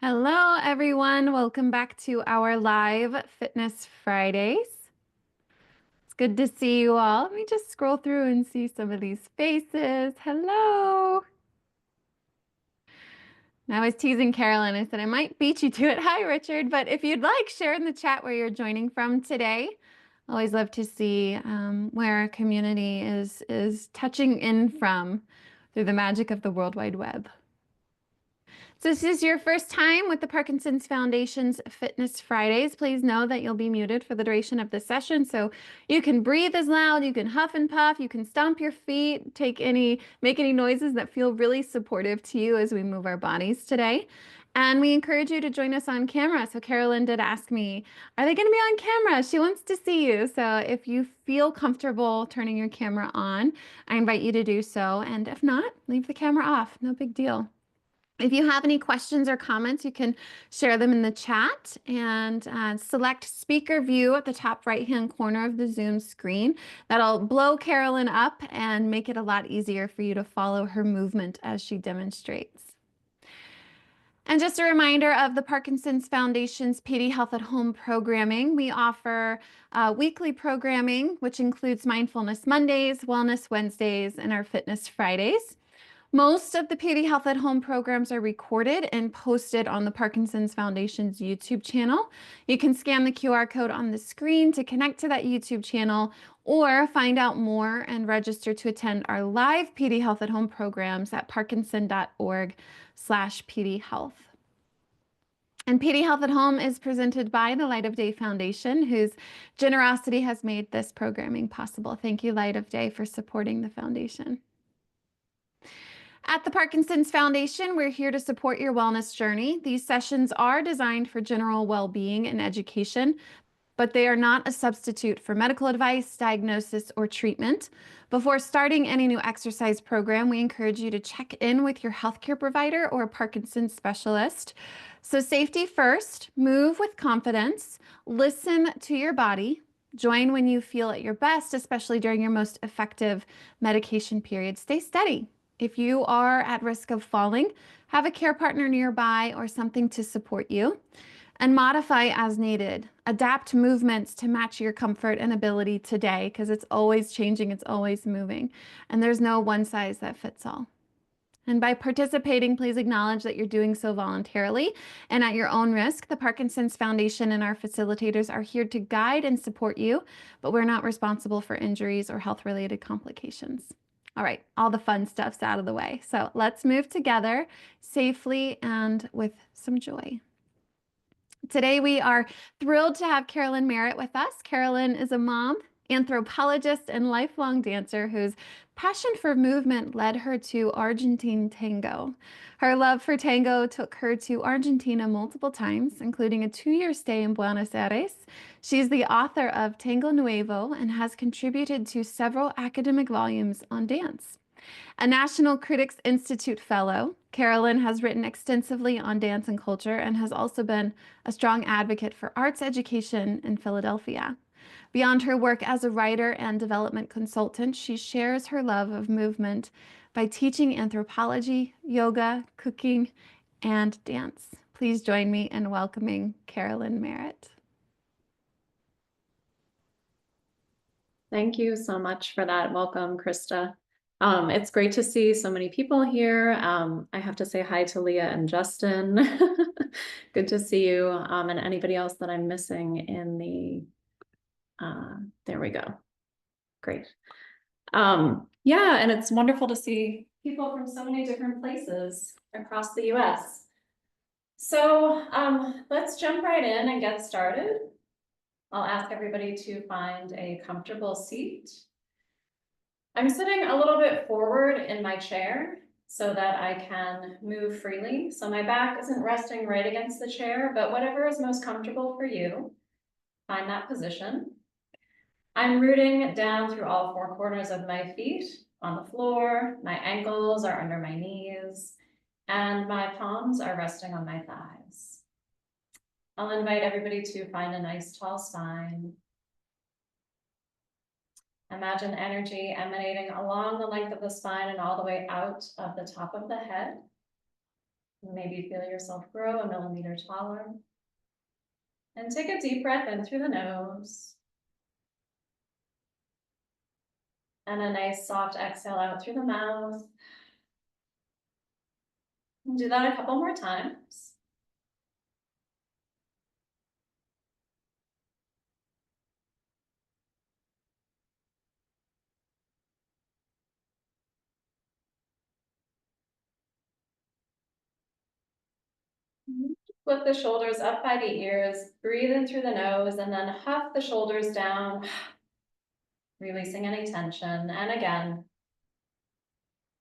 Hello, everyone. Welcome back to our live Fitness Fridays. It's good to see you all. Let me just scroll through and see some of these faces. Hello. I was teasing Carolyn. I said I might beat you to it. Hi, Richard. But if you'd like, share in the chat where you're joining from today. Always love to see where our community is touching in from through the magic of the World Wide Web. So if this is your first time with the Parkinson's Foundation's Fitness Fridays, please know that you'll be muted for the duration of the session. So you can breathe as loud, you can huff and puff, you can stomp your feet, make any noises that feel really supportive to you as we move our bodies today. And we encourage you to join us on camera. So Carolyn did ask me, are they going to be on camera? She wants to see you. So if you feel comfortable turning your camera on, I invite you to do so. And if not, leave the camera off. No big deal. If you have any questions or comments, you can share them in the chat and select speaker view at the top right-hand corner of the Zoom screen. That'll blow Carolyn up and make it a lot easier for you to follow her movement as she demonstrates. And just a reminder of the Parkinson's Foundation's PD Health at Home programming. We offer weekly programming, which includes Mindfulness Mondays, Wellness Wednesdays, and our Fitness Fridays. Most of the PD Health at Home programs are recorded and posted on the Parkinson's Foundation's YouTube channel. You can scan the QR code on the screen to connect to that YouTube channel or find out more and register to attend our live PD Health at Home programs at parkinson.org/pdhealth. And PD Health at Home is presented by the Light of Day Foundation, whose generosity has made this programming possible. Thank you, Light of Day, for supporting the foundation. At the Parkinson's Foundation, we're here to support your wellness journey. These sessions are designed for general well-being and education, but they are not a substitute for medical advice, diagnosis, or treatment. Before starting any new exercise program, we encourage you to check in with your healthcare provider or Parkinson's specialist. So safety first, move with confidence, listen to your body, join when you feel at your best, especially during your most effective medication period. Stay steady. If you are at risk of falling, have a care partner nearby or something to support you, and modify as needed. Adapt movements to match your comfort and ability today, because it's always changing, it's always moving, and there's no one size that fits all. And by participating, please acknowledge that you're doing so voluntarily and at your own risk. The Parkinson's Foundation and our facilitators are here to guide and support you, but we're not responsible for injuries or health-related complications. All right, all the fun stuff's out of the way. So let's move together safely and with some joy. Today we are thrilled to have Carolyn Merritt with us. Carolyn is a mom, anthropologist, and lifelong dancer whose passion for movement led her to Argentine tango. Her love for tango took her to Argentina multiple times, including a 2-year stay in Buenos Aires. She's the author of Tango Nuevo and has contributed to several academic volumes on dance. A National Critics Institute Fellow, Carolyn has written extensively on dance and culture and has also been a strong advocate for arts education in Philadelphia. Beyond her work as a writer and development consultant, she shares her love of movement by teaching anthropology, yoga, cooking, and dance. Please join me in welcoming Carolyn Merritt. Thank you so much for that welcome, Krista. It's great to see so many people here. I have to say hi to Leah and Justin. Good to see you, and anybody else that I'm missing in the, there we go. Great. Yeah, and it's wonderful to see people from so many different places across the US. So let's jump right in and get started. I'll ask everybody to find a comfortable seat. I'm sitting a little bit forward in my chair so that I can move freely. So my back isn't resting right against the chair, but whatever is most comfortable for you, find that position. I'm rooting down through all 4 corners of my feet on the floor. My ankles are under my knees and my palms are resting on my thighs. I'll invite everybody to find a nice tall spine. Imagine energy emanating along the length of the spine and all the way out of the top of the head. Maybe feel yourself grow a millimeter taller. And take a deep breath in through the nose. And a nice soft exhale out through the mouth. And do that a couple more times. Flip the shoulders up by the ears, breathe in through the nose, and then huff the shoulders down, releasing any tension. And again,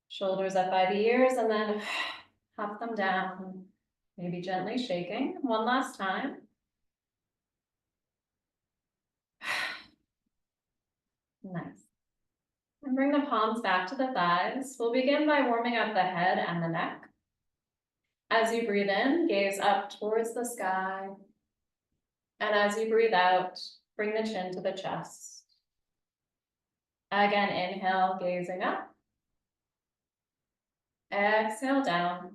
shoulders up by the ears, and then huff them down, maybe gently shaking. One last time. Nice. And bring the palms back to the thighs. We'll begin by warming up the head and the neck. As you breathe in, gaze up towards the sky. And as you breathe out, bring the chin to the chest. Again, inhale, gazing up. Exhale down.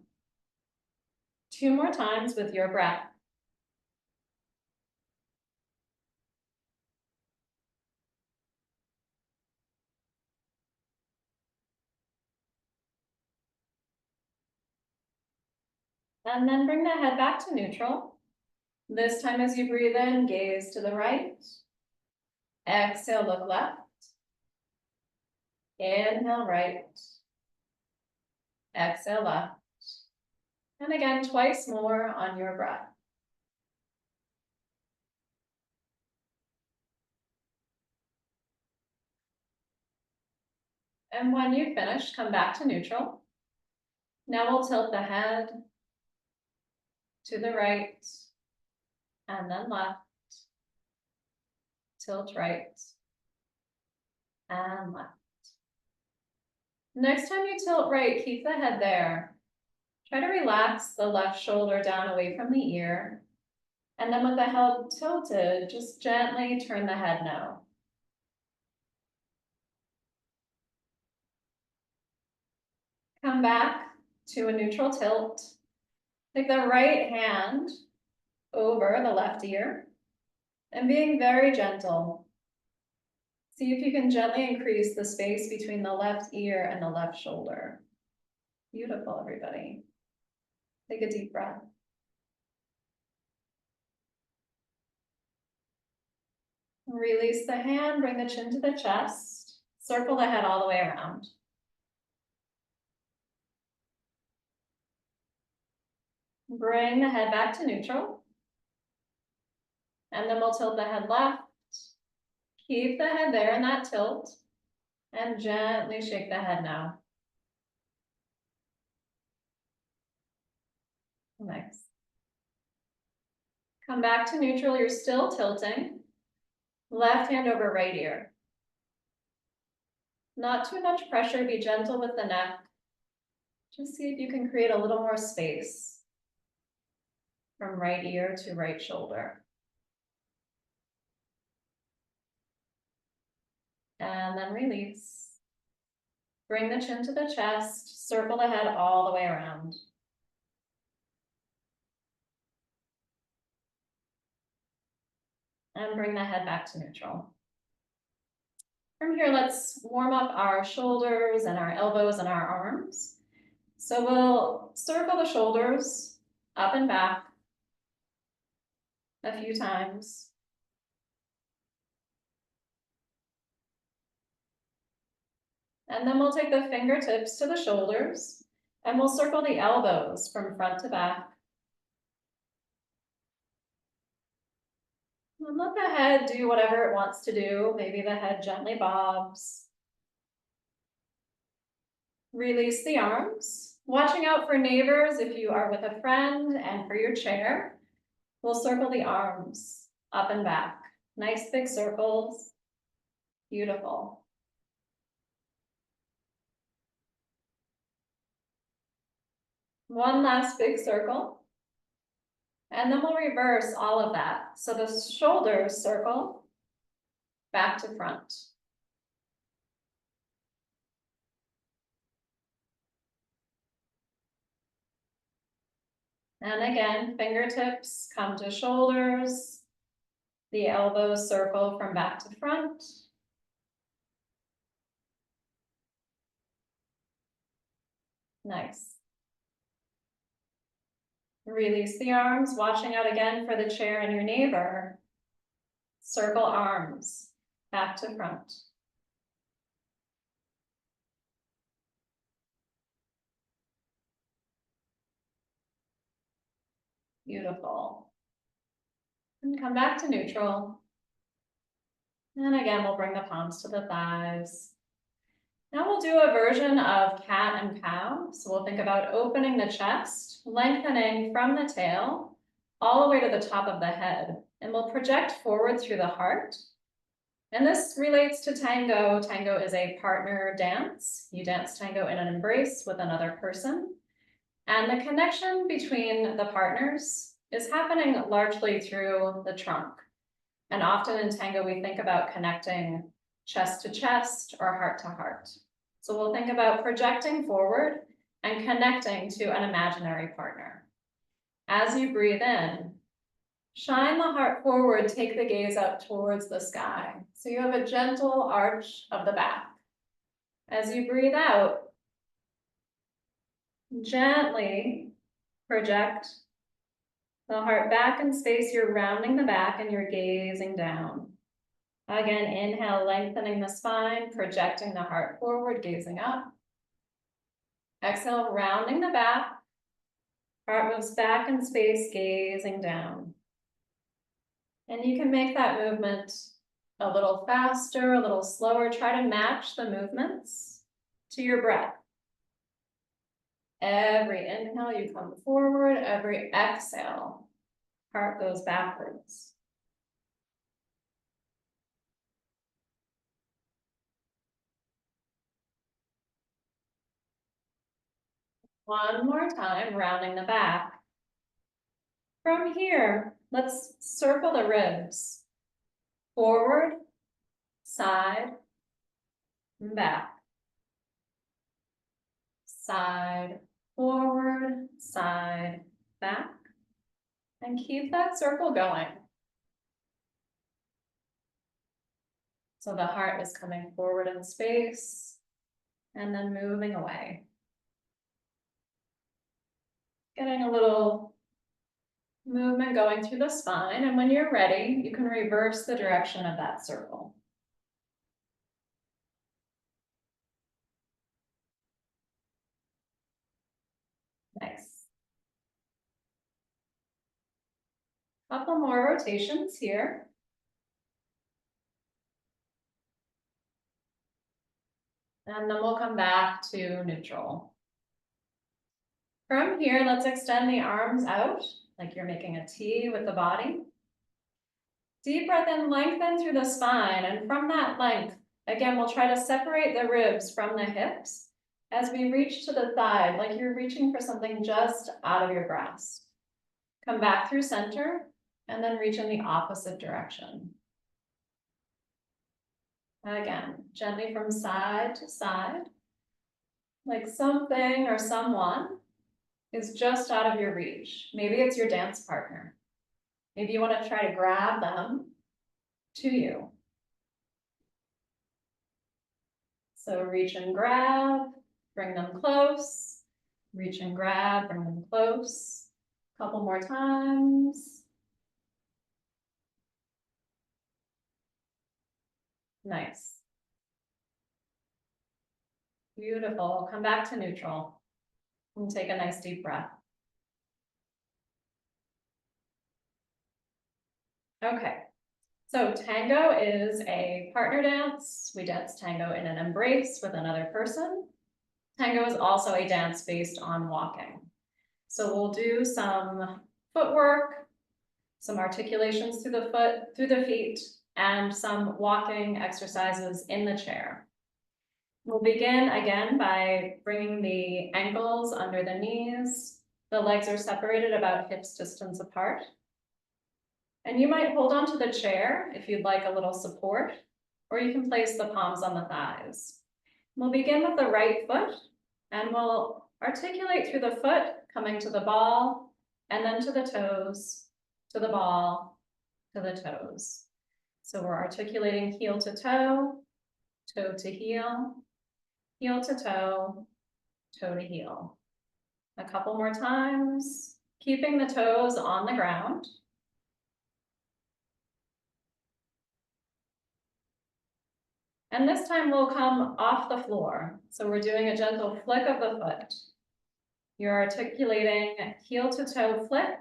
2 more times with your breath. And then bring the head back to neutral. This time as you breathe in, gaze to the right. Exhale, look left. Inhale, right. Exhale, left. And again, twice more on your breath. And when you finish, come back to neutral. Now we'll tilt the head to the right and then left. Tilt right and left. Next time you tilt right, keep the head there. Try to relax the left shoulder down away from the ear. And then with the head tilted, just gently turn the head now. Come back to a neutral tilt. Take the right hand over the left ear and being very gentle. See if you can gently increase the space between the left ear and the left shoulder. Beautiful, everybody. Take a deep breath. Release the hand, bring the chin to the chest, circle the head all the way around. Bring the head back to neutral. And then we'll tilt the head left. Keep the head there in that tilt. And gently shake the head now. Nice. Come back to neutral, you're still tilting. Left hand over right ear. Not too much pressure, be gentle with the neck. Just see if you can create a little more space from right ear to right shoulder. And then release. Bring the chin to the chest, circle the head all the way around. And bring the head back to neutral. From here, let's warm up our shoulders and our elbows and our arms. So we'll circle the shoulders up and back a few times. And then we'll take the fingertips to the shoulders and we'll circle the elbows from front to back. And let the head do whatever it wants to do. Maybe the head gently bobs. Release the arms. Watching out for neighbors if you are with a friend, and for your chair. We'll circle the arms up and back. Nice big circles. Beautiful. One last big circle. And then we'll reverse all of that. So the shoulders circle back to front. And again, fingertips come to shoulders. The elbows circle from back to front. Nice. Release the arms, watching out again for the chair and your neighbor. Circle arms, back to front. Beautiful. And come back to neutral. And again, we'll bring the palms to the thighs. Now we'll do a version of cat and cow. So we'll think about opening the chest, lengthening from the tail, all the way to the top of the head. And we'll project forward through the heart. And this relates to tango. Tango is a partner dance. You dance tango in an embrace with another person. And the connection between the partners is happening largely through the trunk. And often in tango, we think about connecting chest to chest or heart to heart. So we'll think about projecting forward and connecting to an imaginary partner. As you breathe in, shine the heart forward, take the gaze up towards the sky. So you have a gentle arch of the back. As you breathe out, gently project the heart back in space. You're rounding the back and you're gazing down. Again, inhale, lengthening the spine, projecting the heart forward, gazing up. Exhale, rounding the back. Heart moves back in space, gazing down. And you can make that movement a little faster, a little slower. Try to match the movements to your breath. Every inhale, you come forward. Every exhale, heart goes backwards. One more time, rounding the back. From here, let's circle the ribs. Forward, side, and back. Side, forward, side, back. And keep that circle going. So the heart is coming forward in space and then moving away. Getting a little movement going through the spine, and when you're ready, you can reverse the direction of that circle. Nice. Couple more rotations here. And then we'll come back to neutral. From here, let's extend the arms out like you're making a T with the body. Deep breath in, lengthen through the spine. And from that length, again, we'll try to separate the ribs from the hips as we reach to the side, like you're reaching for something just out of your grasp. Come back through center and then reach in the opposite direction. Again, gently from side to side, like something or someone is just out of your reach. Maybe it's your dance partner. Maybe you want to try to grab them to you. So reach and grab, bring them close. Reach and grab, bring them close. Couple more times. Nice. Beautiful. Come back to neutral and take a nice deep breath. Okay, so tango is a partner dance. We dance tango in an embrace with another person. Tango is also a dance based on walking. So we'll do some footwork, some articulations through the foot, through the feet, and some walking exercises in the chair. We'll begin again by bringing the ankles under the knees. The legs are separated about hips distance apart. And you might hold on to the chair if you'd like a little support, or you can place the palms on the thighs. We'll begin with the right foot, and we'll articulate through the foot, coming to the ball, and then to the toes, to the ball, to the toes. So we're articulating heel to toe, toe to heel, heel to toe, toe to heel. A couple more times, keeping the toes on the ground. And this time we'll come off the floor. So we're doing a gentle flick of the foot. You're articulating heel to toe flick,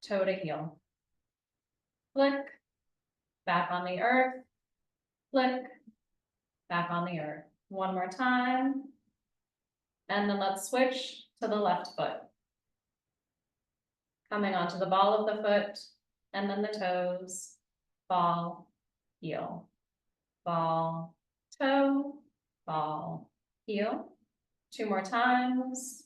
toe to heel. Flick, back on the earth, flick, back on the earth. One more time. And then let's switch to the left foot. Coming onto the ball of the foot, and then the toes, ball, heel, ball, toe, ball, heel. Two more times.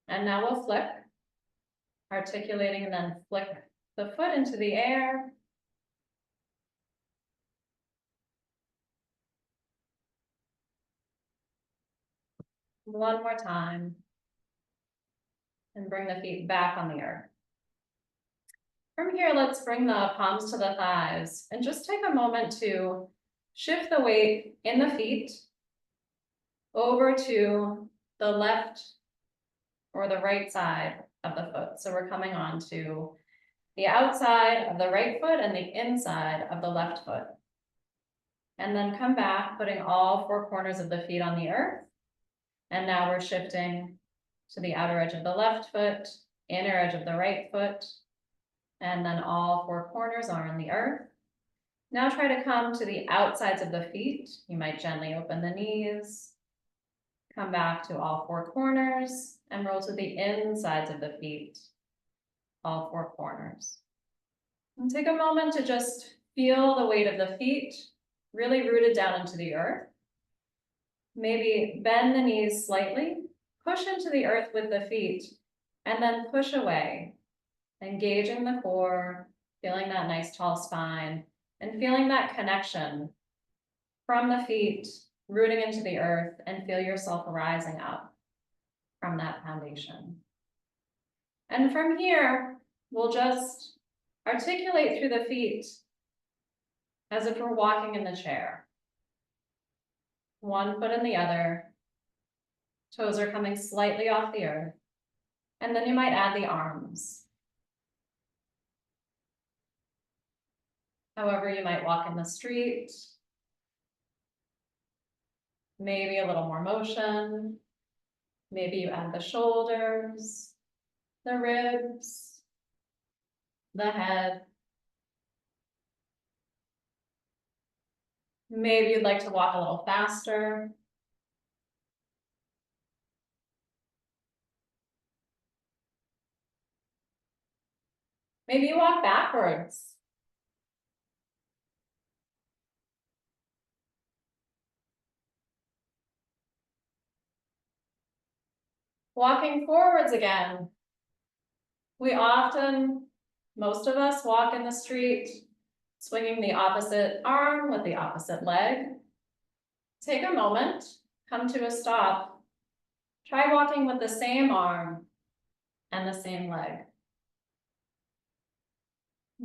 And now we'll flick, articulating and then flick the foot into the air. One more time. And bring the feet back on the earth. From here, let's bring the palms to the thighs and just take a moment to shift the weight in the feet over to the left or the right side of the foot. So we're coming on to the outside of the right foot and the inside of the left foot. And then come back, putting all four corners of the feet on the earth. And now we're shifting to the outer edge of the left foot, inner edge of the right foot, and then all four corners are on the earth. Now try to come to the outsides of the feet. You might gently open the knees, come back to all four corners, and roll to the insides of the feet, all four corners. And take a moment to just feel the weight of the feet, really rooted down into the earth. Maybe bend the knees slightly, push into the earth with the feet, and then push away, engaging the core, feeling that nice tall spine, and feeling that connection from the feet, rooting into the earth, and feel yourself rising up from that foundation. And from here, we'll just articulate through the feet as if we're walking in the chair. One foot in the other, toes are coming slightly off the earth, and then you might add the arms. However, you might walk in the street, maybe a little more motion, maybe you add the shoulders, the ribs, the head. Maybe you'd like to walk a little faster. Maybe you walk backwards. Walking forwards again. We often, most of us, walk in the street, swinging the opposite arm with the opposite leg. Take a moment, come to a stop. Try walking with the same arm and the same leg.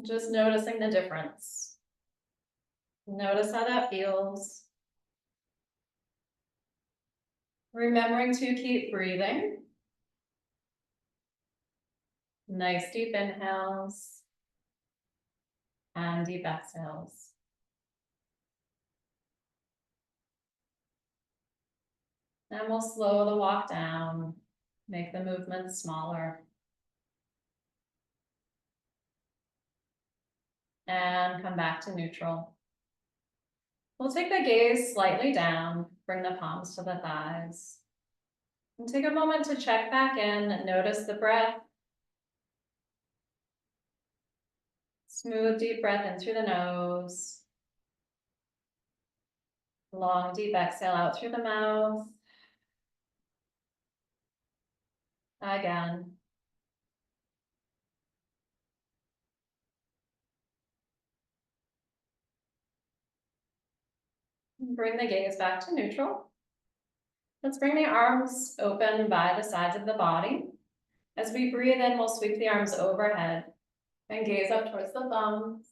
Just noticing the difference. Notice how that feels. Remembering to keep breathing. Nice deep inhales and deep exhales. And we'll slow the walk down, make the movements smaller. And come back to neutral. We'll take the gaze slightly down, bring the palms to the thighs. And take a moment to check back in and notice the breath. Smooth, deep breath in through the nose. Long, deep exhale out through the mouth. Again. Bring the gaze back to neutral. Let's bring the arms open by the sides of the body. As we breathe in, we'll sweep the arms overhead and gaze up towards the thumbs.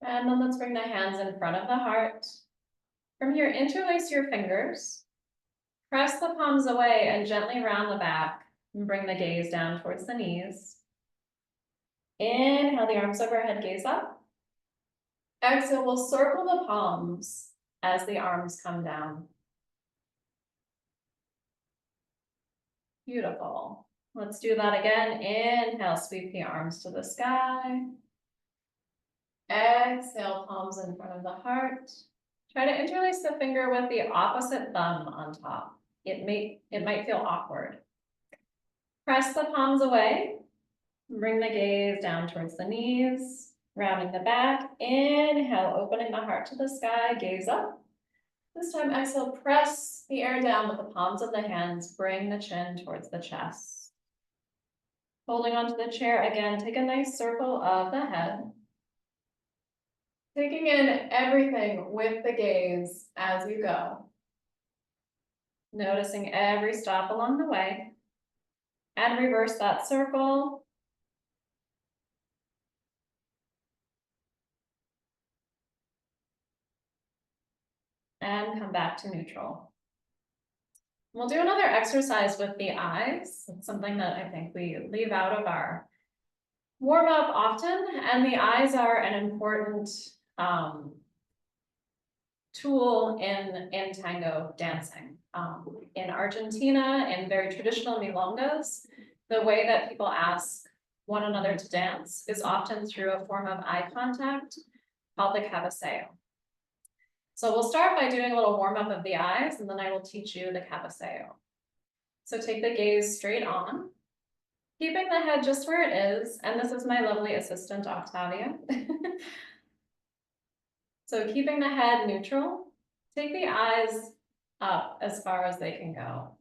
And then let's bring the hands in front of the heart. From here, interlace your fingers. Press the palms away and gently round the back and bring the gaze down towards the knees. Inhale the arms overhead, gaze up. Exhale, we'll circle the palms as the arms come down. Beautiful. Let's do that again. Inhale, sweep the arms to the sky. Exhale, palms in front of the heart. Try to interlace the finger with the opposite thumb on top. It might feel awkward. Press the palms away. Bring the gaze down towards the knees, rounding the back. Inhale, opening the heart to the sky, gaze up. This time, exhale, press the air down with the palms of the hands, bring the chin towards the chest. Holding onto the chair again, take a nice circle of the head. Taking in everything with the gaze as you go. Noticing every stop along the way. And reverse that circle. And come back to neutral. We'll do another exercise with the eyes. It's something that I think we leave out of our warm up often, and the eyes are an important tool in tango dancing. In Argentina, in very traditional milongas, the way that people ask one another to dance is often through a form of eye contact called the cabeceo. So we'll start by doing a little warm up of the eyes, and then I will teach you the cabeceo. So take the gaze straight on, keeping the head just where it is, and this is my lovely assistant, Octavia. So keeping the head neutral, take the eyes up as far as they can go.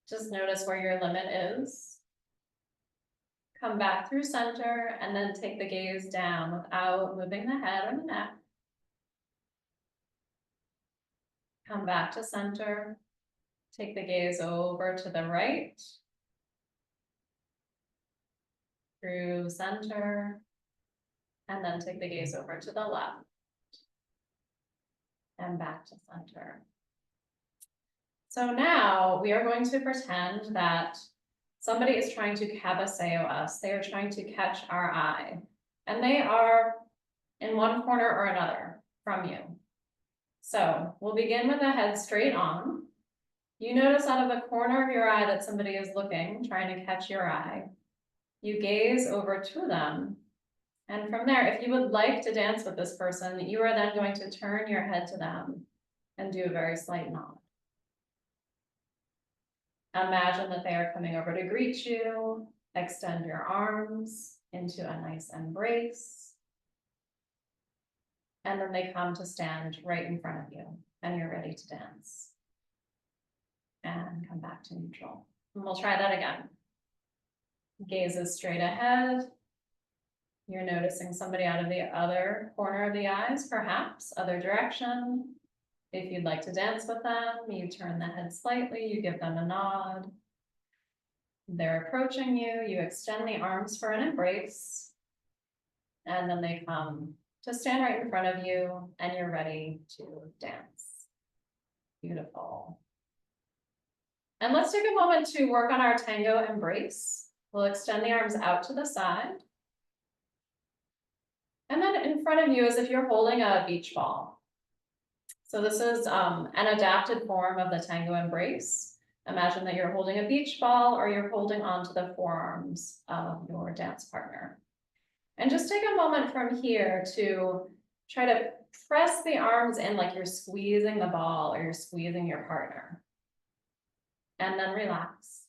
Just notice where your limit is. Come back through center, and then take the gaze down without moving the head or the neck. Come back to center. Take the gaze over to the right. Through center. And then take the gaze over to the left. And back to center. So now we are going to pretend that somebody is trying to cabeceo us. They are trying to catch our eye. And they are in one corner or another from you. So we'll begin with the head straight on. You notice out of the corner of your eye that somebody is looking, trying to catch your eye. You gaze over to them. And from there, if you would like to dance with this person, you are then going to turn your head to them and do a very slight nod. Imagine that they are coming over to greet you. Extend your arms into a nice embrace. And then they come to stand right in front of you, and you're ready to dance. And come back to neutral. And we'll try that again. Gaze is straight ahead. You're noticing somebody out of the other corner of the eyes, perhaps, other direction. If you'd like to dance with them, you turn the head slightly, you give them a nod. They're approaching you, you extend the arms for an embrace. And then they come to stand right in front of you, and you're ready to dance. Beautiful. And let's take a moment to work on our tango embrace. We'll extend the arms out to the side. And then in front of you as if you're holding a beach ball. So this is an adapted form of the tango embrace. Imagine that you're holding a beach ball, or you're holding onto the forearms of your dance partner. And just take a moment from here to try to press the arms in like you're squeezing the ball or you're squeezing your partner. And then relax.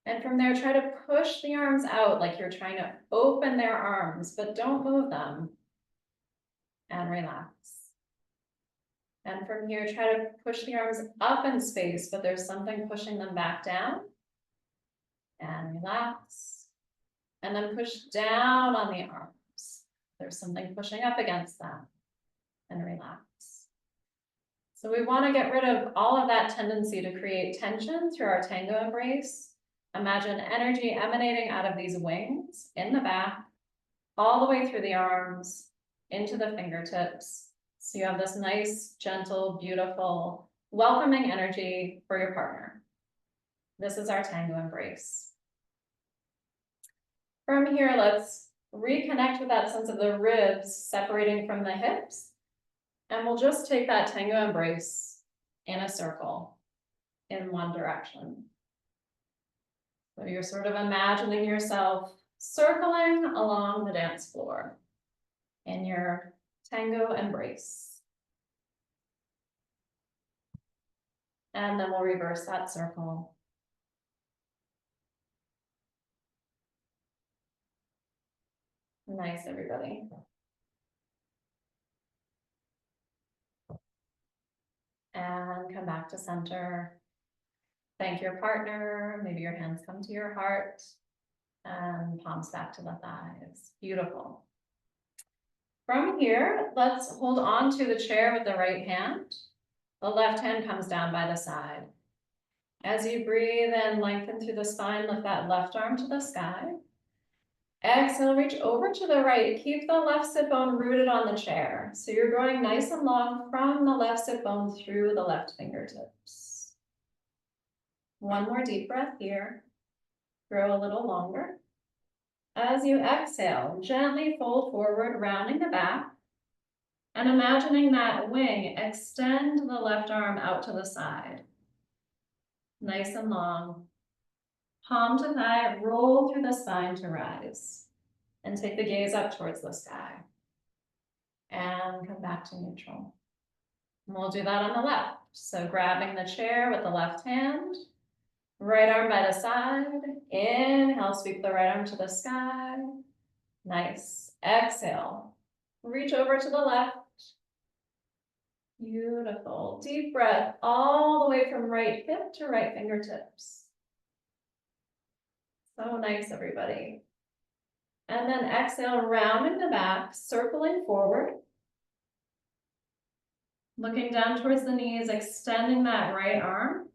And from there, try to push the arms out like you're trying to open their arms, but don't move them. And relax. And from here, try to push the arms up in space, but there's something pushing them back down. And relax. And then push down on the arms. There's something pushing up against them. and relax. So we want to get rid of all of that tendency to create tension through our tango embrace. Imagine energy emanating out of these wings in the back, all the way through the arms, into the fingertips. So you have this nice, gentle, beautiful, welcoming energy for your partner. This is our tango embrace. From here, let's reconnect with that sense of the ribs separating from the hips. And we'll just take that tango embrace in a circle in one direction. So you're sort of imagining yourself circling along the dance floor in your tango embrace. And then we'll reverse that circle. Nice, everybody. And come back to center. Thank your partner. Maybe your hands come to your heart and palms back to the thighs. Beautiful. From here, let's hold on to the chair with the right hand. The left hand comes down by the side. As you breathe and lengthen through the spine, lift that left arm to the sky. Exhale, reach over to the right. Keep the left sit bone rooted on the chair. So you're growing nice and long from the left sit bone through the left fingertips. One more deep breath here. Grow a little longer. As you exhale, gently fold forward, rounding the back. And imagining that wing, extend the left arm out to the side. Nice and long. Palm to thigh, roll through the spine to rise. And take the gaze up towards the sky. And come back to neutral. And we'll do that on the left. So grabbing the chair with the left hand, right arm by the side. Inhale, sweep the right arm to the sky. Nice. Exhale. Reach over to the left. Beautiful. Deep breath all the way from right hip to right fingertips. So nice, everybody. And then exhale, rounding the back, circling forward. Looking down towards the knees, extending that right arm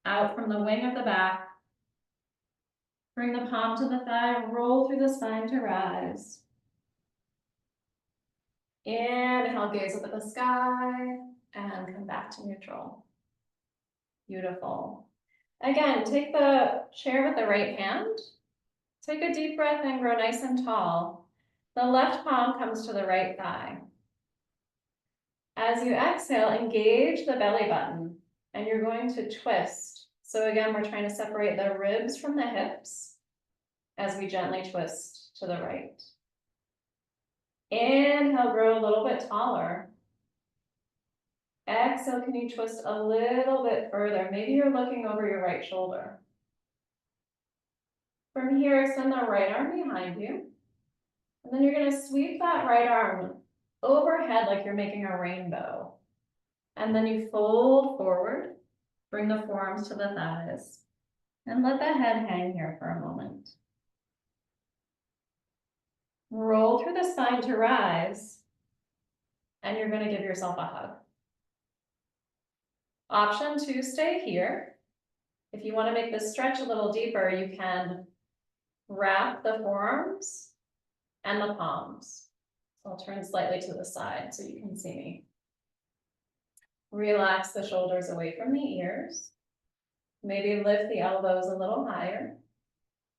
out from the wing of the back. Bring the palm to the thigh, roll through the spine to rise. Inhale, gaze up at the sky, and come back to neutral. Beautiful. Again, take the chair with the right hand. Take a deep breath and grow nice and tall. The left palm comes to the right thigh. As you exhale, engage the belly button, and you're going to twist. So again, we're trying to separate the ribs from the hips as we gently twist to the right. Inhale, grow a little bit taller. Exhale, can you twist a little bit further? Maybe you're looking over your right shoulder. From here, extend the right arm behind you. And then you're going to sweep that right arm overhead like you're making a rainbow. And then you fold forward, bring the forearms to the thighs, and let the head hang here for a moment. Roll through the spine to rise, and you're going to give yourself a hug. Option 2, stay here. If you want to make this stretch a little deeper, you can wrap the forearms and the palms. So I'll turn slightly to the side so you can see me. Relax the shoulders away from the ears. Maybe lift the elbows a little higher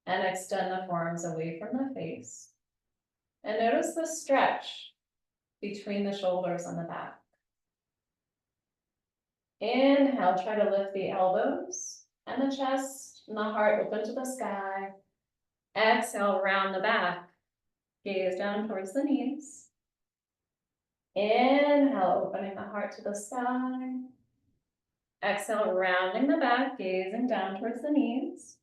and extend the forearms away from the face. And notice the stretch between the shoulders and the back. Inhale, try to lift the elbows and the chest and the heart open to the sky. Exhale, round the back. Gaze down towards the knees. Inhale, opening the heart to the sky. Exhale, rounding the back, gazing down towards the knees.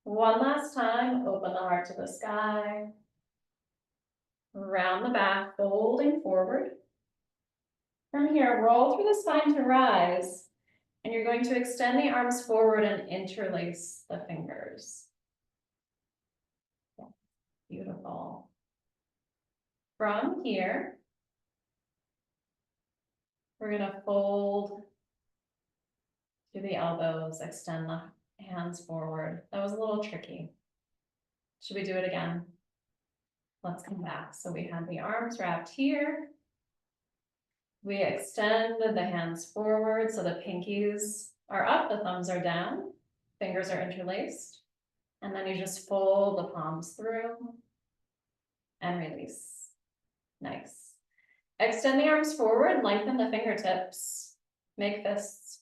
One last time, open the heart to the sky. Round the back, folding forward. From here, roll through the spine to rise. And you're going to extend the arms forward and interlace the fingers. Beautiful. From here, We're gonna fold to the elbows, extend the hands forward. That was a little tricky. Should we do it again? Let's come back. So we have the arms wrapped here. We extend the hands forward so the pinkies are up, the thumbs are down, fingers are interlaced. And then you just fold the palms through and release. Nice. Extend the arms forward, lengthen the fingertips, make fists,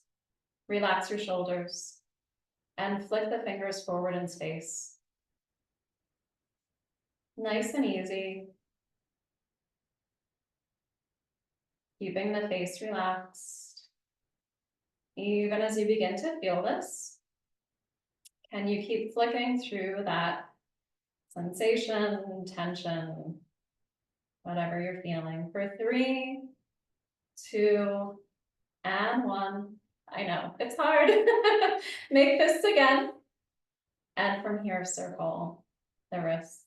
relax your shoulders, and flick the fingers forward in space. Nice and easy. Keeping the face relaxed. Even as you begin to feel this, can you keep flicking through that sensation, tension, whatever you're feeling for 3, 2, and 1. I know, it's hard. Make fists again. And from here, circle the wrists.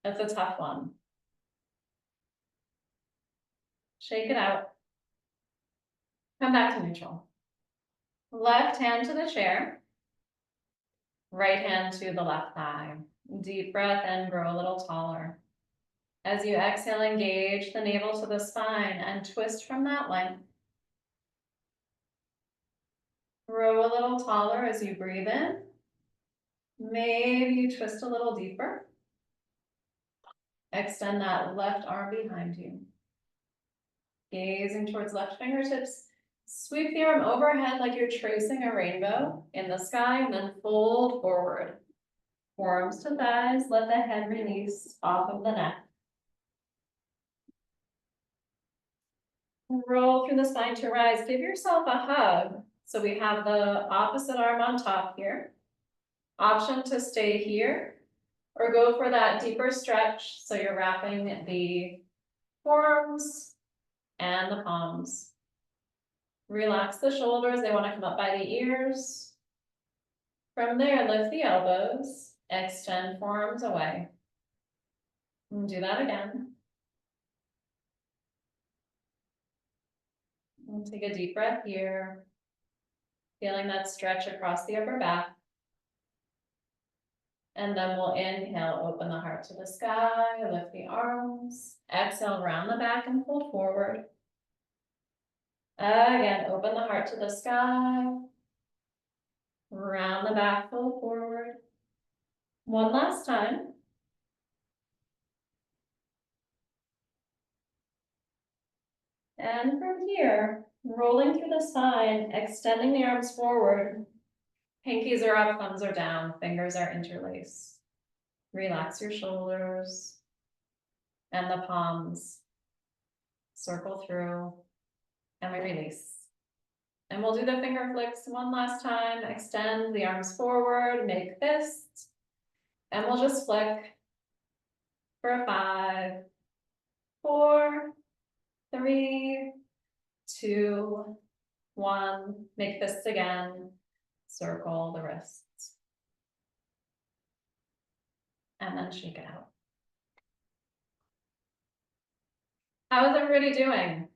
That's a tough one. Shake it out. Come back to neutral. Left hand to the chair. Right hand to the left thigh. Deep breath in, grow a little taller. As you exhale, engage the navel to the spine and twist from that length. Grow a little taller as you breathe in. Maybe you twist a little deeper. Extend that left arm behind you. Gazing towards left fingertips. Sweep the arm overhead like you're tracing a rainbow in the sky, and then fold forward. Forearms to thighs, let the head release off of the neck. Roll through the spine to rise. Give yourself a hug. So we have the opposite arm on top here. Option to stay here or go for that deeper stretch. So you're wrapping the forearms and the palms. Relax the shoulders. They want to come up by the ears. From there, lift the elbows. Extend forearms away. And do that again. And take a deep breath here. Feeling that stretch across the upper back. And then we'll inhale, open the heart to the sky, lift the arms. Exhale, round the back and fold forward. Again, open the heart to the sky. Round the back, fold forward. One last time. And from here, rolling through the spine, extending the arms forward. Pinkies are up, thumbs are down, fingers are interlaced. Relax your shoulders and the palms. Circle through and we release. And we'll do the finger flicks one last time. Extend the arms forward, make fists. And we'll just flick for a 5, 4, 3, 2, 1. Make fists again. Circle the wrists. And then shake it out. How is everybody doing?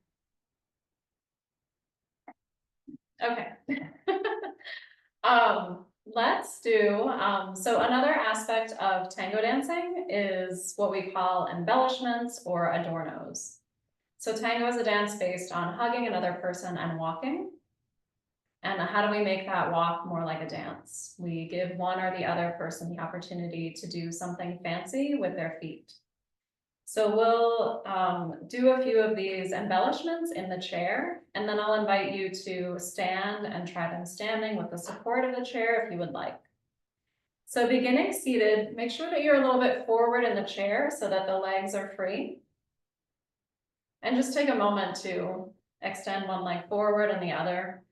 Okay. Let's do, so another aspect of tango dancing is what we call embellishments or adornos. So tango is a dance based on hugging another person and walking. And how do we make that walk more like a dance? We give one or the other person the opportunity to do something fancy with their feet. So we'll do a few of these embellishments in the chair, and then I'll invite you to stand and try them standing with the support of the chair if you would like. So beginning seated, make sure that you're a little bit forward in the chair so that the legs are free. And just take a moment to extend one leg forward and the other,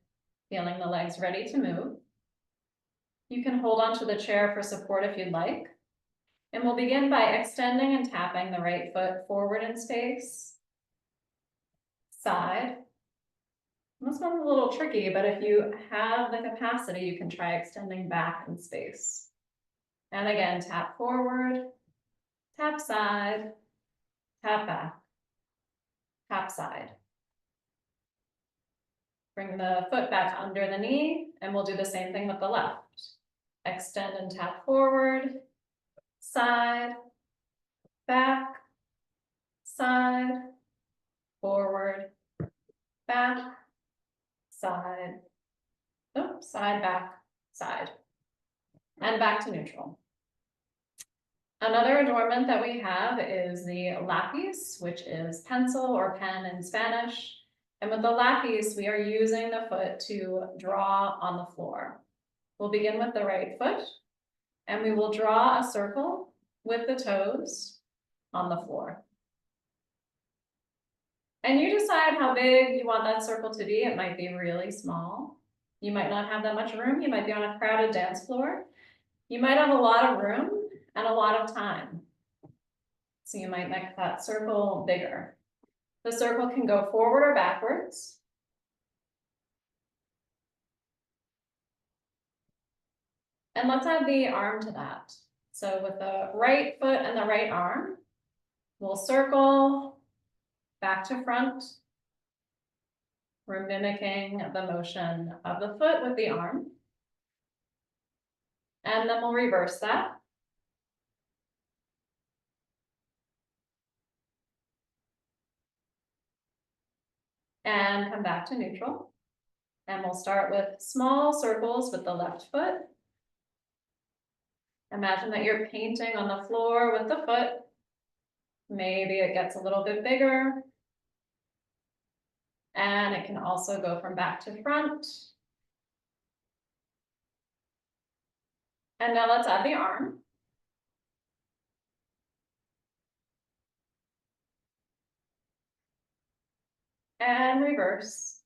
feeling the legs ready to move. You can hold onto the chair for support if you'd like. And we'll begin by extending and tapping the right foot forward in space. Side. This one's a little tricky, but if you have the capacity, you can try extending back in space. And again, tap forward, tap side, tap back, tap side. Bring the foot back under the knee, and we'll do the same thing with the left. Extend and tap forward, side, back, side, forward, back, side, side, back, side, and back to neutral. Another adornment that we have is the lapis, which is pencil or pen in Spanish. And with the lapis, we are using the foot to draw on the floor. We'll begin with the right foot, and we will draw a circle with the toes on the floor. And you decide how big you want that circle to be. It might be really small. You might not have that much room. You might be on a crowded dance floor. You might have a lot of room and a lot of time. So you might make that circle bigger. The circle can go forward or backwards. And let's add the arm to that. So with the right foot and the right arm, we'll circle back to front. We're mimicking the motion of the foot with the arm. And then we'll reverse that. And come back to neutral. And we'll start with small circles with the left foot. Imagine that you're painting on the floor with the foot. Maybe it gets a little bit bigger. And it can also go from back to front. And now let's add the arm. And reverse.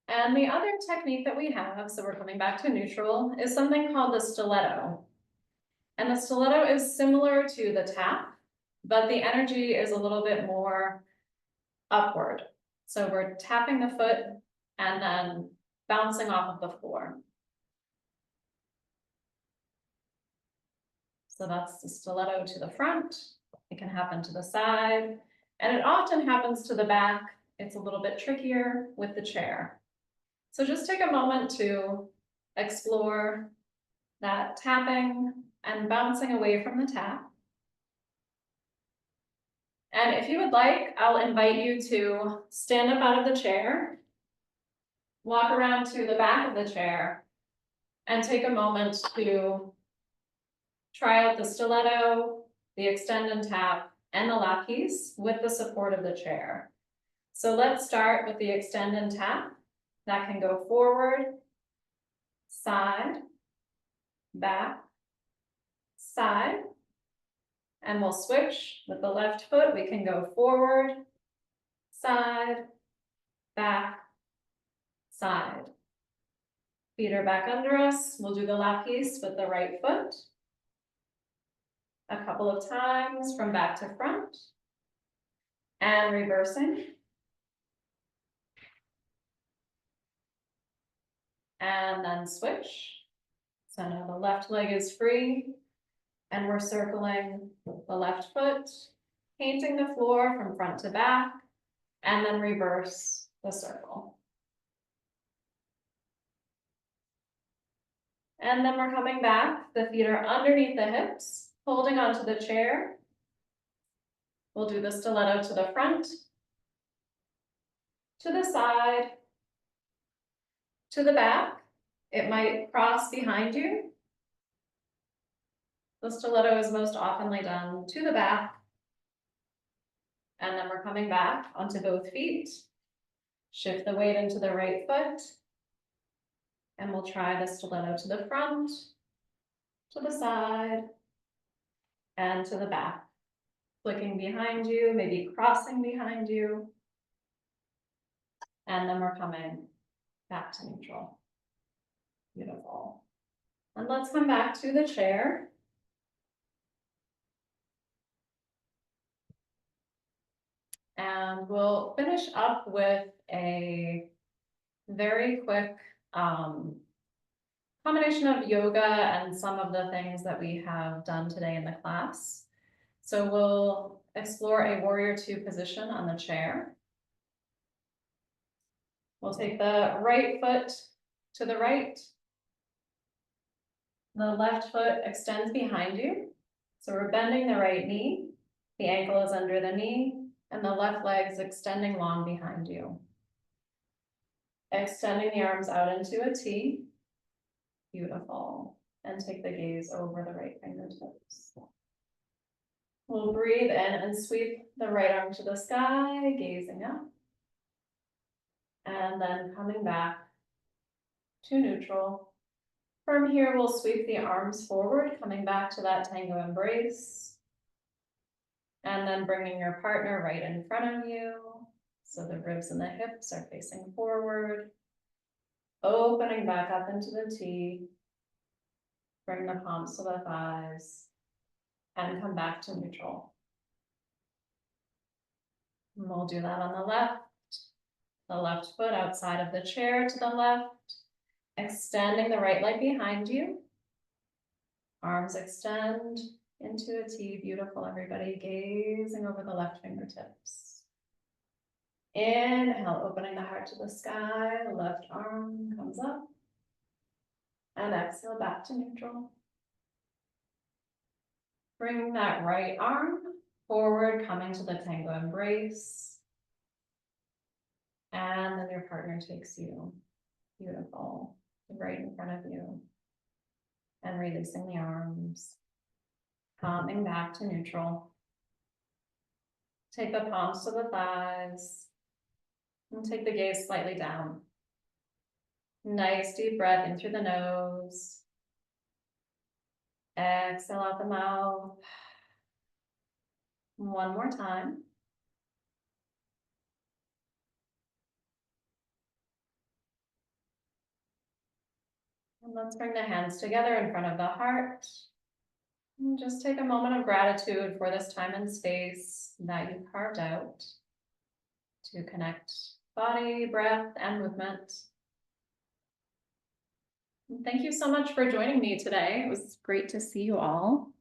And the other technique that we have, so we're coming back to neutral, is something called the stiletto. And the stiletto is similar to the tap, but the energy is a little bit more upward. So we're tapping the foot and then bouncing off of the floor. So that's the stiletto to the front. It can happen to the side, and it often happens to the back. It's a little bit trickier with the chair. So just take a moment to explore that tapping and bouncing away from the tap. And if you would like, I'll invite you to stand up out of the chair, walk around to the back of the chair, and take a moment to try out the stiletto, the extend and tap, and the lapis with the support of the chair. So let's start with the extend and tap. That can go forward, side, back, side, and we'll switch with the left foot. We can go forward, side, back, side. Feet are back under us. We'll do the lapis with the right foot. A couple of times from back to front. And reversing. And then switch. So now the left leg is free. And we're circling the left foot, painting the floor from front to back, and then reverse the circle. And then we're coming back. The feet are underneath the hips, holding onto the chair. We'll do the stiletto to the front, to the side, to the back. It might cross behind you. The stiletto is most oftenly done to the back. And then we're coming back onto both feet. Shift the weight into the right foot. And we'll try the stiletto to the front, to the side, and to the back. Flicking behind you, maybe crossing behind you. And then we're coming back to neutral. Beautiful. And let's come back to the chair. And we'll finish up with a very quick combination of yoga and some of the things that we have done today in the class. So we'll explore a warrior two position on the chair. We'll take the right foot to the right. The left foot extends behind you. So we're bending the right knee. The ankle is under the knee and the left leg's extending long behind you. Extending the arms out into a T. Beautiful. And take the gaze over the right fingertips. We'll breathe in and sweep the right arm to the sky, gazing up. And then coming back to neutral. From here, we'll sweep the arms forward, coming back to that tango embrace. And then bringing your partner right in front of you. So the ribs and the hips are facing forward. Opening back up into the T. Bring the palms to the thighs. And come back to neutral. And we'll do that on the left. The left foot outside of the chair to the left. Extending the right leg behind you. Arms extend into a T. Beautiful, everybody. Gazing over the left fingertips. Inhale, opening the heart to the sky. Left arm comes up. And exhale back to neutral. Bring that right arm forward, coming to the tango embrace. And then your partner takes you. Beautiful. Right in front of you. And releasing the arms. Coming back to neutral. Take the palms to the thighs. And take the gaze slightly down. Nice deep breath in through the nose. Exhale out the mouth. One more time. And let's bring the hands together in front of the heart. And just take a moment of gratitude for this time and space that you carved out to connect body, breath, and movement. And thank you so much for joining me today. It was great to see you all.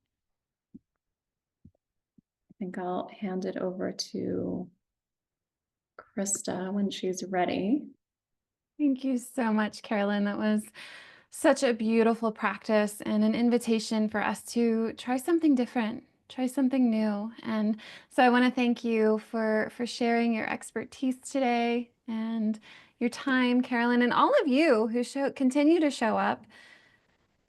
I think I'll hand it over to Krista when she's ready. Thank you so much, Carolyn. That was such a beautiful practice and an invitation for us to try something different, try something new. And so I want to thank you for sharing your expertise today and your time, Carolyn, and all of you who continue to show up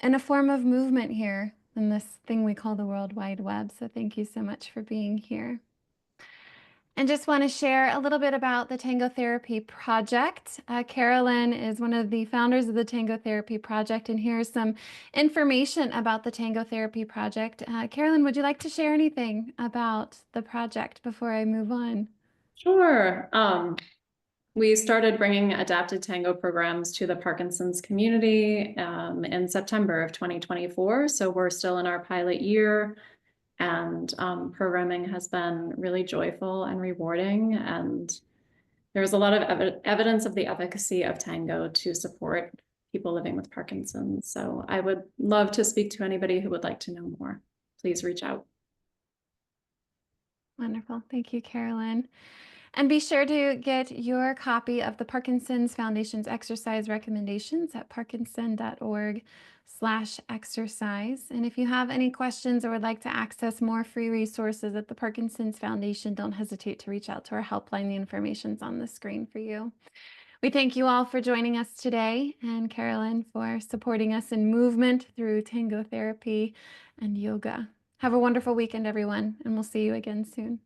in a form of movement here in this thing we call the World Wide Web. So thank you so much for being here. And just want to share a little bit about the Tango Therapy Project. Carolyn is one of the founders of the Tango Therapy Project, and here's some information about the Tango Therapy Project. Carolyn, would you like to share anything about the project before I move on? Sure. We started bringing adapted tango programs to the Parkinson's community in September of 2024. So we're still in our pilot year. And programming has been really joyful and rewarding. And there's a lot of evidence of the efficacy of tango to support people living with Parkinson's. So I would love to speak to anybody who would like to know more. Please reach out. Wonderful. Thank you, Carolyn. And be sure to get your copy of the Parkinson's Foundation's exercise recommendations at parkinson.org/exercise. And if you have any questions or would like to access more free resources at the Parkinson's Foundation, don't hesitate to reach out to our helpline. The information's on the screen for you. We thank you all for joining us today, and Carolyn for supporting us in movement through tango therapy and yoga. Have a wonderful weekend, everyone, and we'll see you again soon.